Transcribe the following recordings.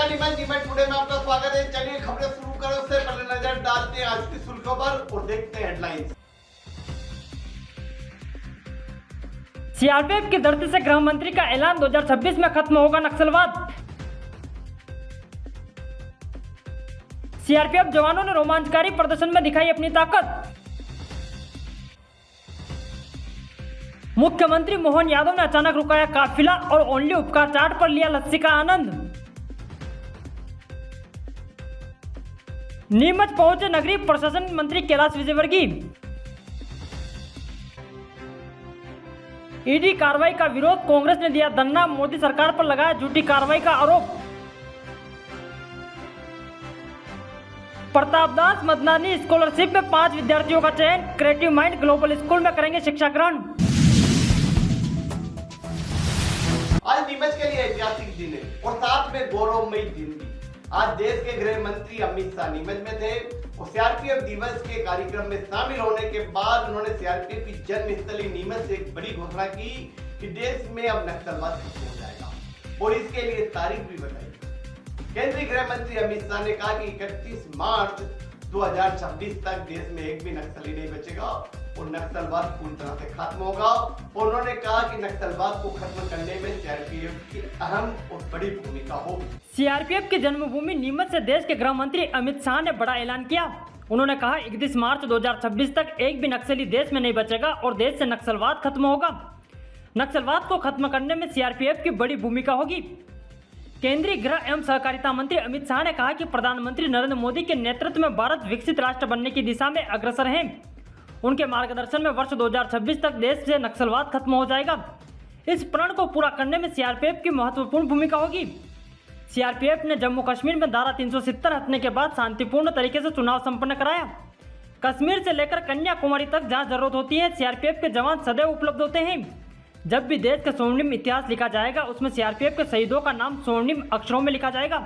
नमस्कार नीमच टुडे में आपका स्वागत है। चलिए खबरें शुरू करें उससे पहले नजर डालते हैं आज की सुर्खियों पर और देखते हैं हेडलाइंस। सीआरपीएफ की धरती से गृह मंत्री का ऐलान, 2026 में खत्म होगा नक्सलवाद। सीआरपीएफ जवानों ने रोमांचकारी प्रदर्शन में दिखाई अपनी ताकत। मुख्यमंत्री मोहन यादव ने अचानक रुकाया काफिला और ओनली उपकार चाट पर लिया लस्सी का आनंद। नीमच पहुंचे नगरीय प्रशासन मंत्री कैलाश विजयवर्गीय। ईडी कार्रवाई का विरोध, कांग्रेस ने दिया धरना, मोदी सरकार पर लगाया झूठी कार्रवाई का आरोप। प्रतापदास मदनानी स्कॉलरशिप में 5 विद्यार्थियों का चयन, क्रिएटिव माइंड ग्लोबल स्कूल में करेंगे शिक्षा ग्रहण। आज नीमच के लिए ऐतिहासिक दिन है और साथ में गौरवमयी दिन भी। आज देश के गृह मंत्री अमित शाह नीमच में थे और सीआरपीएफ दिवस के कार्यक्रम में शामिल होने के बाद उन्होंने सीआरपीएफ की जन्मस्थली नीमच से एक बड़ी घोषणा की कि देश में अब नक्सलवाद खत्म हो जाएगा और इसके लिए तारीख भी बताई। केंद्रीय गृह मंत्री अमित शाह ने कहा कि 31 मार्च 2026 तक देश में एक भी नक्सली नहीं बचेगा और नक्सलवाद पूरी तरह से खत्म होगा। और उन्होंने कहा कि नक्सलवाद को खत्म करने में सीआरपीएफ की अहम और बड़ी भूमिका होगी। सीआरपीएफ की जन्मभूमि नीमच से देश के गृह मंत्री अमित शाह ने बड़ा ऐलान किया। उन्होंने कहा 31 मार्च 2026 तक एक भी नक्सली देश में नहीं बचेगा और देश से नक्सलवाद खत्म होगा। नक्सलवाद को खत्म करने में सीआरपीएफ की बड़ी भूमिका होगी। केंद्रीय गृह एवं सहकारिता मंत्री अमित शाह ने कहा कि प्रधानमंत्री नरेंद्र मोदी के नेतृत्व में भारत विकसित राष्ट्र बनने की दिशा में अग्रसर है। उनके मार्गदर्शन में वर्ष 2026 तक देश से नक्सलवाद खत्म हो जाएगा। इस प्रण को पूरा करने में सीआरपीएफ की महत्वपूर्ण भूमिका होगी। सीआरपीएफ ने जम्मू कश्मीर में धारा 370 हटने के बाद शांतिपूर्ण तरीके से चुनाव संपन्न कराया। कश्मीर से लेकर कन्याकुमारी तक जहां जरूरत होती है, सीआरपीएफ के जवान सदैव उपलब्ध होते हैं। जब भी देश का स्वर्णिम इतिहास लिखा जाएगा, उसमें सीआरपीएफ के शहीदों का नाम स्वर्णिम अक्षरों में लिखा जाएगा।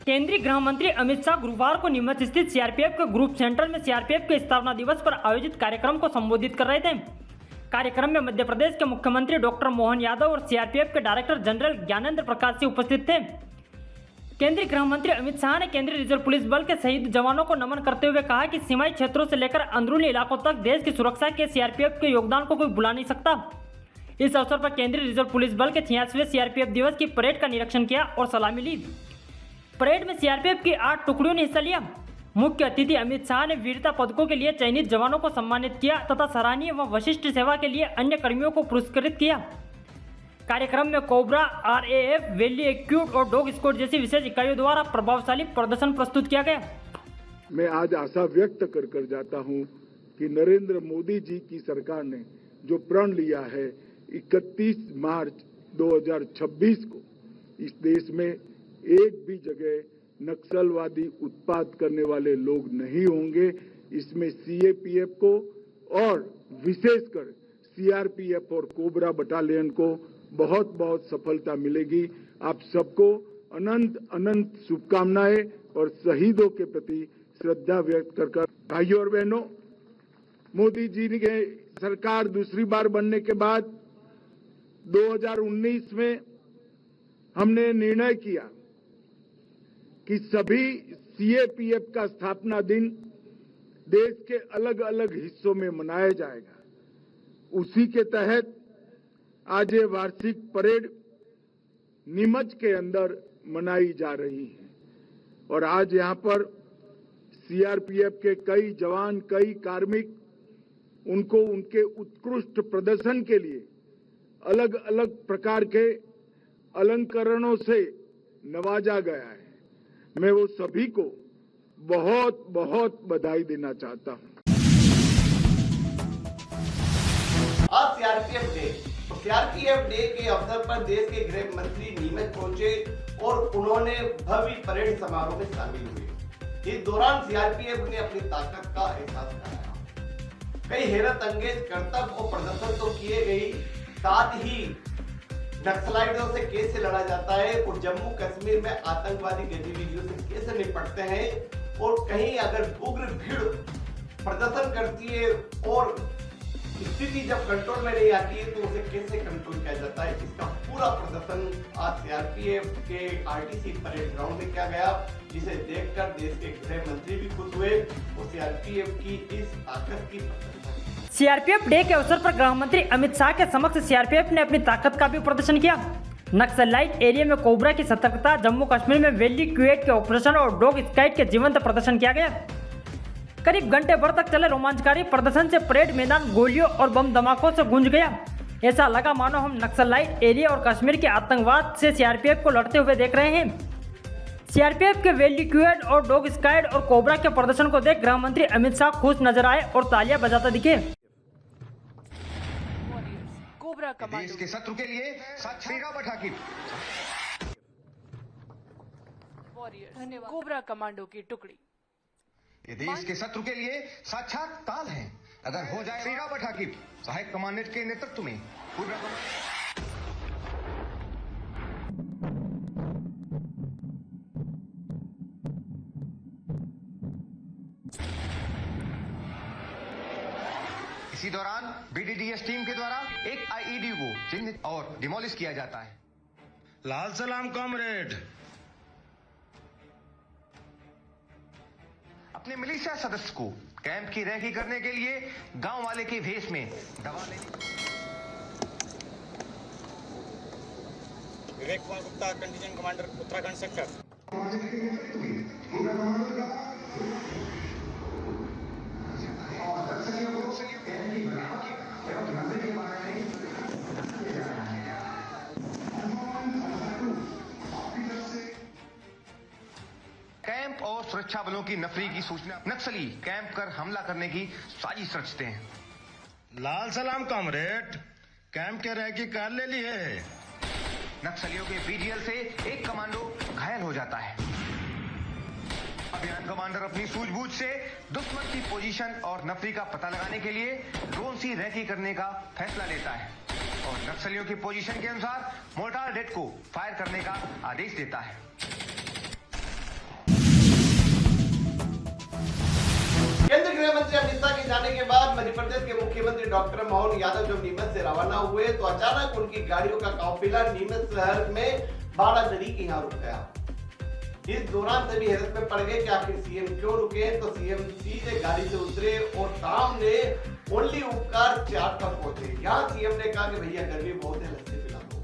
केंद्रीय गृह मंत्री अमित शाह गुरुवार को नीमच स्थित सीआरपीएफ के ग्रुप सेंटर में सीआरपीएफ के स्थापना दिवस पर आयोजित कार्यक्रम को संबोधित कर रहे थे। कार्यक्रम में मध्य प्रदेश के मुख्यमंत्री डॉक्टर मोहन यादव और सीआरपीएफ के डायरेक्टर जनरल ज्ञानेंद्र प्रकाश सिंह उपस्थित थे। केंद्रीय गृह मंत्री अमित शाह ने केंद्रीय रिजर्व पुलिस बल के शहीद जवानों को नमन करते हुए कहा कि सीमाई क्षेत्रों से लेकर अंदरूनी इलाकों तक देश की सुरक्षा के सीआरपीएफ के योगदान को कोई भुला नहीं सकता। इस अवसर पर केंद्रीय रिजर्व पुलिस बल के 86वें सीआरपीएफ दिवस की परेड का निरीक्षण किया और सलामी ली। परेड में सीआरपीएफ की 8 टुकड़ियों ने हिस्सा लिया। मुख्य अतिथि अमित शाह ने वीरता पदकों के लिए चयनित जवानों को सम्मानित किया तथा सराहनीय व विशिष्ट सेवा के लिए अन्य कर्मियों को पुरस्कृत किया। कार्यक्रम में कोबरा, आरएएफ, वैली एक्यूट और डॉग स्क्वाड जैसी विशेष इकाइयों द्वारा प्रभावशाली प्रदर्शन प्रस्तुत किया गया। मैं आज आशा व्यक्त कर जाता हूं कि नरेंद्र मोदी जी की सरकार ने जो प्रण लिया है 31 मार्च 2026 को इस देश में एक भी जगह नक्सलवादी उत्पात करने वाले लोग नहीं होंगे। इसमें सीएपीएफ को और विशेषकर सीआरपीएफ और कोबरा बटालियन को बहुत बहुत सफलता मिलेगी। आप सबको अनंत अनंत शुभकामनाएं और शहीदों के प्रति श्रद्धा व्यक्त कर भाइयों और बहनों, मोदी जी के सरकार दूसरी बार बनने के बाद 2019 में हमने निर्णय किया कि सभी सीएपीएफ का स्थापना दिन देश के अलग अलग हिस्सों में मनाया जाएगा। उसी के तहत आज ये वार्षिक परेड नीमच के अंदर मनाई जा रही है और आज यहाँ पर सीआरपीएफ के कई जवान, कई कार्मिक, उनको उनके उत्कृष्ट प्रदर्शन के लिए अलग अलग प्रकार के अलंकरणों से नवाजा गया है। मैं वो सभी को बहुत बहुत बधाई देना चाहता हूं। आज सीआरपीएफ डे, सीआरपीएफ डे के अवसर पर देश के गृह मंत्री नीमच पहुंचे और उन्होंने भव्य परेड समारोह में शामिल हुए। इस दौरान सीआरपीएफ ने अपनी ताकत का एहसास कराया। कई हैरत अंगेज करतब और प्रदर्शन तो किए गए, साथ ही नक्सलाइटों से कैसे लड़ा जाता है और जम्मू कश्मीर में आतंकवादी गतिविधियों से कैसे निपटते हैं और कहीं अगर उग्र भीड़ प्रदर्शन करती है और स्थिति जब कंट्रोल में नहीं आती है तो उसे कैसे कंट्रोल किया जाता है, इसका पूरा प्रदर्शन आज सीआरपीएफ के आरटीसी परेड ग्राउंड में किया गया, जिसे देखकर देश के गृह मंत्री भी खुश हुए और सीआरपीएफ की इस ताकत की प्रशंसा की। सीआरपीएफ डे के अवसर पर गृह मंत्री अमित शाह के समक्ष सीआरपीएफ ने अपनी ताकत का भी प्रदर्शन किया। नक्सलाइट एरिया में कोबरा की सतर्कता, जम्मू कश्मीर में वैली क्वेट के ऑपरेशन और डॉग स्काउट के जीवंत प्रदर्शन किया गया। करीब घंटे भर तक चले रोमांचकारी प्रदर्शन से परेड मैदान गोलियों और बम धमाकों से गूंज गया। ऐसा लगा मानो हम नक्सलाइट एरिया और कश्मीर के आतंकवाद से सीआरपीएफ को लड़ते हुए देख रहे हैं। सीआरपीएफ के वैली क्वेट और डॉग स्काउट और कोबरा के प्रदर्शन को देख गृह मंत्री अमित शाह खुश नजर आए और तालियां बजाते दिखे। कोबरा देश के शत्रु के लिए साक्षीगा बैठा की कोबरा कमांडो की टुकड़ी ये देश के शत्रु के लिए साक्षात ताल है। अगर हो जाए सीगा बैठा की सहायक कमांडेंट के नेतृत्व में कोबरा इसी दौरान बीडीडीएस टीम के द्वारा एक आईईडी को चिन्हित और डिमोलिश किया जाता है। लाल सलाम कॉमरेड। अपने मिलिशिया सदस्य को कैंप की रैकी करने के लिए गांव वाले के भेष में दवा लेने। Vivek Kumar Gupta, contingent commander, Uttarakhand sector. Camp और सुरक्षा बलों की नफरी की सूचना, नक्सली कैंप कर हमला करने की साजिश रचते हैं। लाल सलाम कॉमरेड, कैंप के रैकी कार ले ली है। नक्सलियों के बीजीएल से एक कमांडो घायल हो जाता है। अभियान कमांडर अपनी सूझबूझ से दुश्मन की पोजीशन और नफरी का पता लगाने के लिए ड्रोन सी रैकी करने का फैसला लेता है और नक्सलियों की पोजीशन के अनुसार मोर्टार डेट को फायर करने का आदेश देता है। केंद्रीय गृह मंत्री अमित शाह के जाने के बाद मध्य प्रदेश के मुख्यमंत्री डॉक्टर मोहन यादव जब नीमच से रवाना हुए तो अचानक उनकी गाड़ियों का काफिला नीमच शहर में बाड़ादरी के यहाँ रुक गया। इस दौरान सभी हैरत में पड़ गए कि आखिर सीएम क्यों रुके, तो सीएम सीधे गाड़ी से उतरे और सामने ओनली उपकार चाट पर पहुंचे। यहाँ सीएम ने कहा कि भैया गर्मी बहुत है, लस्सी पिला दो।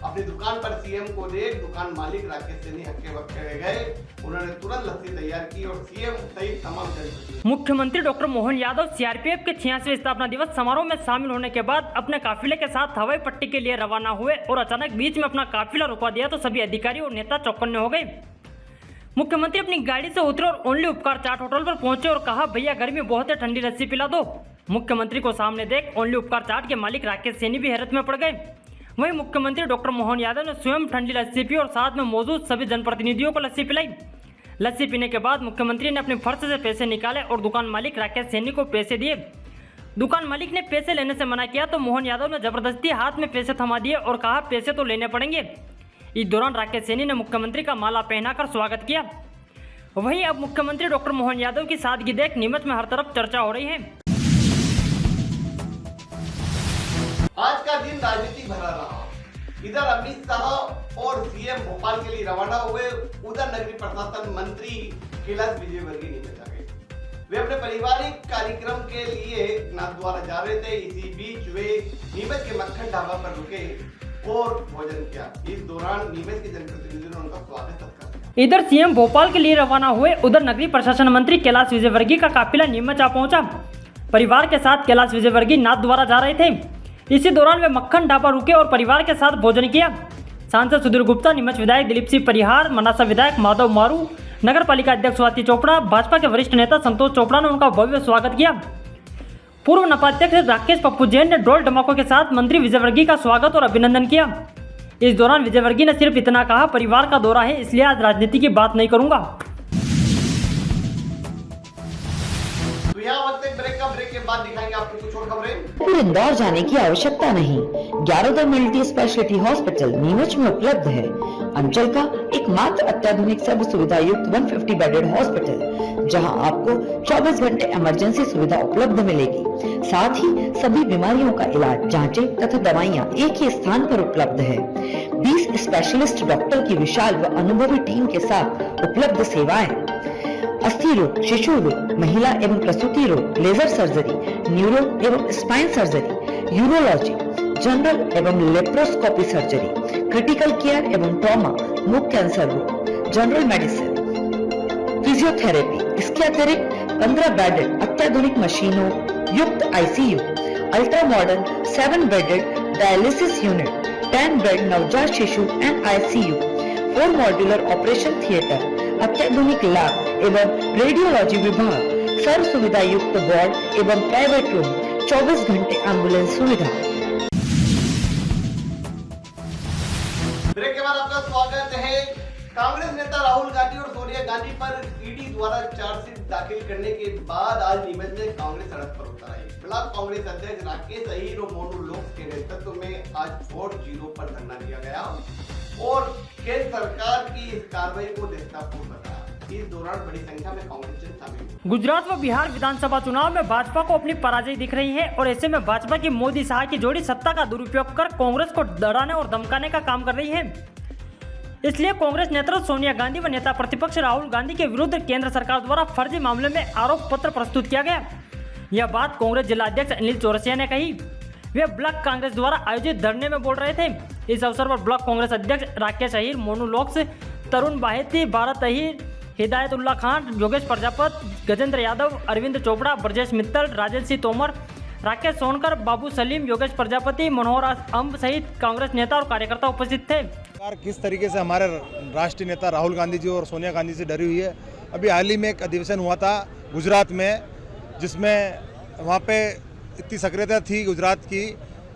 अपनी दुकान पर सीएम को देख दुकान मालिक राकेश सैनी हक्के बक्के गए। उन्होंने तुरंत लस्सी तैयार की और सीएम सहित तमाम जनप्रतिनिधि। मुख्यमंत्री डॉक्टर मोहन यादव सीआरपीएफ के 86वें स्थापना दिवस समारोह में शामिल होने के बाद अपने काफिले के साथ हवाई पट्टी के लिए रवाना हुए और अचानक बीच में अपना काफिला रुकवा दिया तो सभी अधिकारी और नेता चौकन्ने हो गए। मुख्यमंत्री अपनी गाड़ी से उतरे और ओनली उपकार चाट होटल पर पहुंचे और कहा भैया गर्मी बहुत है, ठंडी लस्सी पिला दो। मुख्यमंत्री को सामने देख ओनली उपकार चाट के मालिक राकेश सैनी भी हैरत में पड़ गए। वहीं मुख्यमंत्री डॉक्टर मोहन यादव ने स्वयं ठंडी लस्सी पी और साथ में मौजूद सभी जनप्रतिनिधियों को लस्सी पिलाई। लस्सी पीने के बाद मुख्यमंत्री ने अपने फर्श से पैसे निकाले और दुकान मालिक राकेश सैनी को पैसे दिए। दुकान मालिक ने पैसे लेने से मना किया तो मोहन यादव ने जबरदस्ती हाथ में पैसे थमा दिए और कहा पैसे तो लेने पड़ेंगे। इस दौरान राकेश सैनी ने मुख्यमंत्री का माला पहनाकर स्वागत किया। वहीं अब मुख्यमंत्री डॉक्टर मोहन यादव की सादगी देख नीमच में हर तरफ चर्चा हो रही है। आज का दिन राजनीति भरा रहा। इधर अमित शाह और सीएम भोपाल के लिए रवाना हुए, उधर नगरीय प्रशासन मंत्री कैलाश विजयवर्गीय नीमच आ गए। वे अपने पारिवारिक कार्यक्रम के लिए नाथद्वारा जा रहे थे। इसी बीच वे नीमच के मक्खन ढाबा पर रुके और भोजन किया। इस दौरान नीमच के जनप्रतिनिधियों ने उनका स्वागत किया। इधर सीएम भोपाल के लिए रवाना हुए, उधर नगरीय प्रशासन मंत्री कैलाश विजयवर्गीय का काफिला नीमच आ पहुंचा। परिवार के साथ कैलाश विजयवर्गीय नाथद्वारा जा रहे थे। इसी दौरान वे मक्खन ढाबा रुके और परिवार के साथ भोजन किया। सांसद सुधीर गुप्ता, नीमच विधायक दिलीप सिंह परिहार, मनासा विधायक माधव मारू, नगर पालिका अध्यक्ष स्वाति चोपड़ा, भाजपा के वरिष्ठ नेता संतोष चोपड़ा ने उनका भव्य स्वागत किया। पूर्व नपाध्यक्ष राकेश पप्पू जैन ने ढोल ढमाकों के साथ मंत्री विजयवर्गीय का स्वागत और अभिनंदन किया। इस दौरान विजयवर्गीय ने सिर्फ इतना कहा, परिवार का दौरा है इसलिए आज राजनीति की बात नहीं करूंगा। तो यहाँ वक्त ब्रेक के बाद दिखाएंगे आपको कुछ और खबरें। फिर इंदौर जाने की आवश्यकता नहीं। 11 मल्टी स्पेशलिटी हॉस्पिटल नीमच में उपलब्ध है। अंचल का एकमात्र अत्याधुनिक सब सुविधा युक्त 150 बेडेड हॉस्पिटल, जहां आपको 24 घंटे इमरजेंसी सुविधा उपलब्ध मिलेगी। साथ ही सभी बीमारियों का इलाज, जांचें तथा दवाइयां एक ही स्थान पर उपलब्ध है। 20 स्पेशलिस्ट डॉक्टर की विशाल व अनुभवी टीम के साथ उपलब्ध सेवाएं, अस्थि रोग, शिशु रोग, महिला एवं प्रसूति रोग, लेजर सर्जरी, न्यूरो एवं स्पाइन सर्जरी, यूरोलॉजी, जनरल एवं लेप्रोस्कोपी सर्जरी, क्रिटिकल केयर एवं ट्रॉमा, मुख कैंसर रोग, जनरल मेडिसिन, फिजियोथेरेपी। इसके अतिरिक्त 15 बेडेड अत्याधुनिक मशीनों युक्त ICU, ultra modern 7 bedded dialysis unit, 10 bed नवजात शिशु and ICU, 4 modular operation theatre, अत्याधुनिक लैब एवं रेडियोलॉजी विभाग, सर्व सुविधा युक्त वार्ड एवं प्राइवेट रूम, 24 घंटे एम्बुलेंस सुविधा। ब्रेक के बाद आपका स्वागत है। कांग्रेस नेता राहुल गांधी और सोनिया गांधी पर ईडी द्वारा चार्जशीट दाखिल करने के बाद आज नीमच में कांग्रेस सड़क पर उतर आई। ब्लॉक कांग्रेस अध्यक्ष राकेश अहीर और मोनू लोक्स के नेतृत्व में आज 4-0 पर धरना दिया गया और केंद्र सरकार की इस कार्रवाई को निष्ठापूर्ण बताया। इस दौरान बड़ी संख्या में कांग्रेस शामिल हुए। गुजरात व बिहार विधानसभा चुनाव में भाजपा को अपनी पराजय दिख रही है और ऐसे में भाजपा की मोदी शाह की जोड़ी सत्ता का दुरुपयोग कर कांग्रेस को डराने और धमकाने का काम कर रही है। इसलिए कांग्रेस नेतृत्व सोनिया गांधी व नेता प्रतिपक्ष राहुल गांधी के विरुद्ध केंद्र सरकार द्वारा फर्जी मामले में आरोप पत्र प्रस्तुत किया गया। यह बात कांग्रेस जिलाध्यक्ष अनिल चौरसिया ने कही। वे ब्लॉक कांग्रेस द्वारा आयोजित धरने में बोल रहे थे। इस अवसर पर ब्लॉक कांग्रेस अध्यक्ष राकेश अहीर, मोनू लोक्स, तरुण बाहेती, भारत अहीर, हिदायतुल्ला खान, योगेश प्रजापत, गजेंद्र यादव, अरविंद चोपड़ा, ब्रजेश मित्तल, राजेश सिंह तोमर, राकेश सोनकर, बाबू सलीम, योगेश प्रजापति, मनोहर अम्ब सहित कांग्रेस नेता और कार्यकर्ता उपस्थित थे। किस तरीके से हमारे राष्ट्रीय नेता राहुल गांधी जी और सोनिया गांधी से डरी हुई है। अभी हाल ही में एक अधिवेशन हुआ था गुजरात में, जिसमें वहाँ पे इतनी सक्रियता थी गुजरात की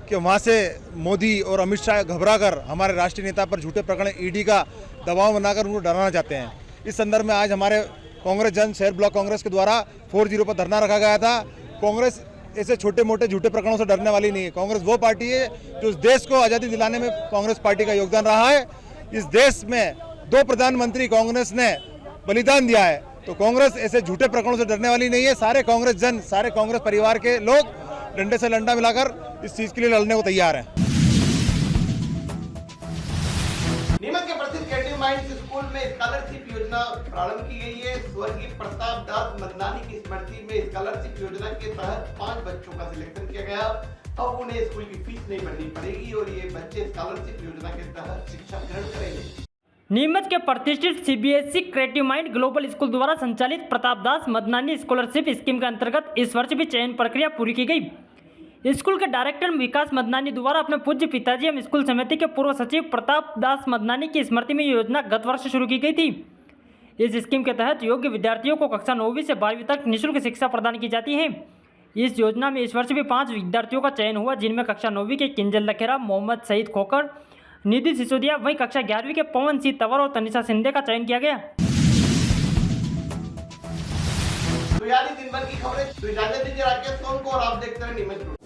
कि वहाँ से मोदी और अमित शाह घबरा कर हमारे राष्ट्रीय नेता पर झूठे प्रकरण ईडी का दबाव बनाकर उनको डराना चाहते हैं। इस संदर्भ में आज हमारे कांग्रेस जन शहर ब्लॉक कांग्रेस के द्वारा 4-0 पर धरना रखा गया था। कांग्रेस ऐसे छोटे मोटे झूठे प्रकरणों से डरने वाली नहीं है। कांग्रेस वो पार्टी है जो इस देश को आज़ादी दिलाने में कांग्रेस पार्टी का योगदान रहा है। इस देश में 2 प्रधानमंत्री कांग्रेस ने बलिदान दिया है, तो कांग्रेस ऐसे झूठे प्रकरणों से डरने वाली नहीं है। सारे कांग्रेस जन, सारे कांग्रेस परिवार के लोग डंडे से डंडा मिलाकर इस चीज के लिए लड़ने को तैयार हैं। नीमच के प्रसिद्ध क्रिएटिव माइंड्स स्कूल में स्कॉलरशिप योजना प्रारंभ की गई है। स्वर्गीय प्रताप दास मदनानी की स्मृति में स्कॉलरशिप योजना के तहत 5 बच्चों का सिलेक्शन किया गया। अब उन्हें स्कूल की फीस नहीं भरनी पड़ेगी और ये बच्चे स्कॉलरशिप योजना के तहत शिक्षा ग्रहण करेंगे। नीमच के प्रतिष्ठित CBSE creative mind global school द्वारा संचालित प्रताप दास मदनानी स्कॉलरशिप स्कीम के अंतर्गत इस वर्ष भी चयन प्रक्रिया पूरी की गई। स्कूल के डायरेक्टर विकास मदनानी द्वारा अपने पूज्य पिताजी एवं स्कूल समिति के पूर्व सचिव प्रताप दास मदनानी की स्मृति में ये योजना गत वर्ष शुरू की गई थी। इस स्कीम के तहत योग्य विद्यार्थियों को कक्षा 9वीं से 12वीं तक निःशुल्क शिक्षा प्रदान की जाती है। इस योजना में इस वर्ष भी 5 विद्यार्थियों का चयन हुआ, जिनमें कक्षा 9वीं के किंजल लखेरा, मोहम्मद सईद खोकर, निधि सिसोदिया, वहीं कक्षा 11वीं के पवन सिंह तंवर और तनिषा सिंधे का चयन किया गया। तो यानी दिन भर की खबरें, तो इजाजत दीजिए राकेश सोन को और आप देखते रहे नीमच।